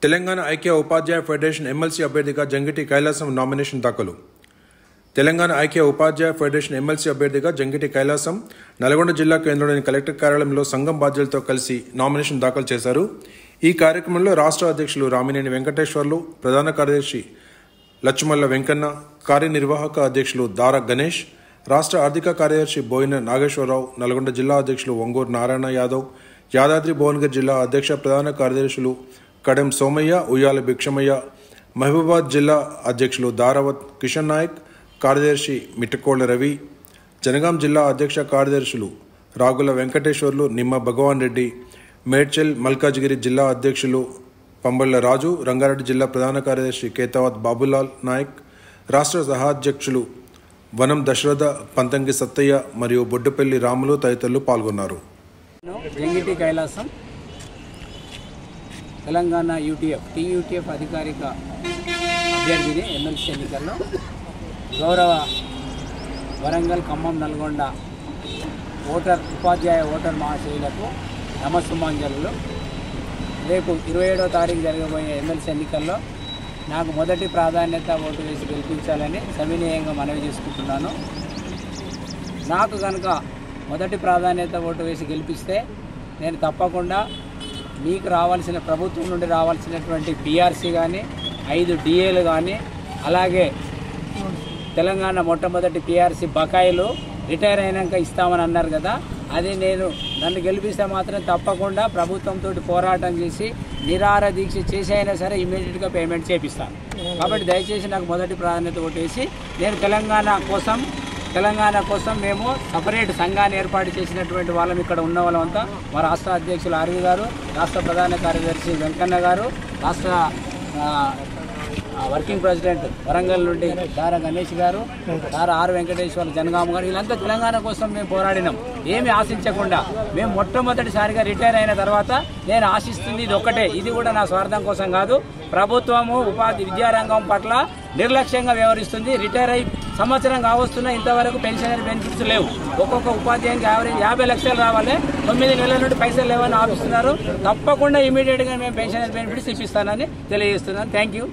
తెలంగాణ ఐక్య ఉపాధ్యాయ federation MLC అభ్యర్థిగా Jangiti Kailasam nomination దాఖలు. తెలంగాణ ఐక్య ఉపాధ్యాయ ఫెడరేషన్ ఎమ్మెల్సీ అభ్యర్థిగా జంగిటి కైలాసం నల్గొండ జిల్లా కేంద్రంలోని కలెక్టర్ కార్యాలయంలో సంఘం బాధ్యులతో కలిసి నామినేషన్ దాఖలు చేశారు. ఈ కార్యక్రమంలో రాష్ట్ర అధ్యక్షులు రామినేని వెంకటేశ్వర్లు, ప్రధాన కార్యదర్శి లచ్చుమల్ల వెంకన్న, కార్యనిర్వాహక అధ్యక్షులు దార గణేష్, రాష్ట్ర ఆర్థిక కార్యదర్శి బోయిన నాగేశ్వరరావు, నల్గొండ జిల్లా అధ్యక్షులు ఒంగూరు నారాయణ యాదవ్, యాదాద్రి భువనగిరి జిల్లా అధ్యక్ష ప్రధాన కార్యదర్శులు కడెం సోమయ్య, ఉయ్యాల భిక్షమయ్య, మహబూబాబాద్ జిల్లా అధ్యక్షులు దారావత్ కిషన్ నాయక్, కార్యదర్శి మిట్టకోళ్ల రవి, జనగాం జిల్లా అధ్యక్ష కార్యదర్శులు రాగుల వెంకటేశ్వర్లు, నిమ్మ భగవాన్ రెడ్డి, మేడ్చల్ మల్కాజ్గిరి జిల్లా అధ్యక్షులు పంబళ్ల రాజు, రంగారెడ్డి జిల్లా ప్రధాన కార్యదర్శి కేతావత్ బాబులాల్ నాయక్, రాష్ట్ర సహాధ్యక్షులు వనం దశరథ, పంతంగి సత్తయ్య మరియు బొడ్డుపల్లి రాములు తదితరులు పాల్గొన్నారు. జంగిటి కైలాసం తెలంగాణ టీయూటీఎఫ్ అధికారిక అభ్యర్థిని ఎమ్మెల్సీ ఎన్నికల్లో గౌరవ వరంగల్, ఖమ్మం, నల్గొండ ఉపాధ్యాయ ఓటర్ మహాశయులకు నమస్సుమాంజలు. రేపు 27వ తారీఖు జరగబోయే ఎమ్మెల్సీ ఎన్నికల్లో నాకు మొదటి ప్రాధాన్యత ఓటు వేసి గెలిపించాలని సవినీయంగా మనవి చేసుకుంటున్నాను. నాకు కనుక మొదటి ప్రాధాన్యత ఓటు వేసి గెలిపిస్తే నేను తప్పకుండా మీకు రావాల్సిన ప్రభుత్వం నుండి రావాల్సినటువంటి పిఆర్సీ కానీ, 5 డిఏలు కానీ, అలాగే తెలంగాణ మొట్టమొదటి పిఆర్సీ బకాయిలు రిటైర్ అయినాక ఇస్తామని అన్నారు కదా, అది నన్ను గెలిపిస్తే మాత్రం తప్పకుండా ప్రభుత్వంతో పోరాటం చేసి నిరాహార దీక్ష చేసి అయినా సరే ఇమీడియట్గా పేమెంట్ చేపిస్తాను. కాబట్టి దయచేసి నాకు మొదటి ప్రాధాన్యత ఓటేసి నేను తెలంగాణ కోసం మేము సపరేట్ సంఘాన్ని ఏర్పాటు చేసినటువంటి వాళ్ళం ఇక్కడ ఉన్న వాళ్ళంతా మా రాష్ట్ర అధ్యక్షులు ఆర్వి గారు, రాష్ట్ర ప్రధాన కార్యదర్శి వెంకన్న గారు, రాష్ట్ర వర్కింగ్ ప్రెసిడెంట్ వరంగల్ నుండి దార గణేష్ గారు, దార ఆర్ వెంకటేశ్వర్లు, జనగామ గారు, వీళ్ళంతా తెలంగాణ కోసం మేము పోరాడినాం. ఏమి ఆశించకుండా మేము మొట్టమొదటిసారిగా రిటైర్ అయిన తర్వాత నేను ఆశిస్తుంది ఇది ఒక్కటే, ఇది కూడా నా స్వార్థం కోసం కాదు. ప్రభుత్వము విద్యారంగం పట్ల నిర్లక్ష్యంగా వ్యవహరిస్తుంది. రిటైర్ అయి సంవత్సరం కావస్తున్నా ఇంతవరకు పెన్షనరీ బెనిఫిట్స్ లేవు. ఒక్కొక్క ఉపాధ్యాయునికి యావరేజ్ 50 లక్షలు రావాలి, 9 నెలల నుండి పైసలు లేవని ఆపిస్తున్నారు. తప్పకుండా ఇమీడియట్గా మేము పెన్షనరీ బెనిఫిట్స్ ఇప్పిస్తానని తెలియజేస్తున్నాను. Thank you.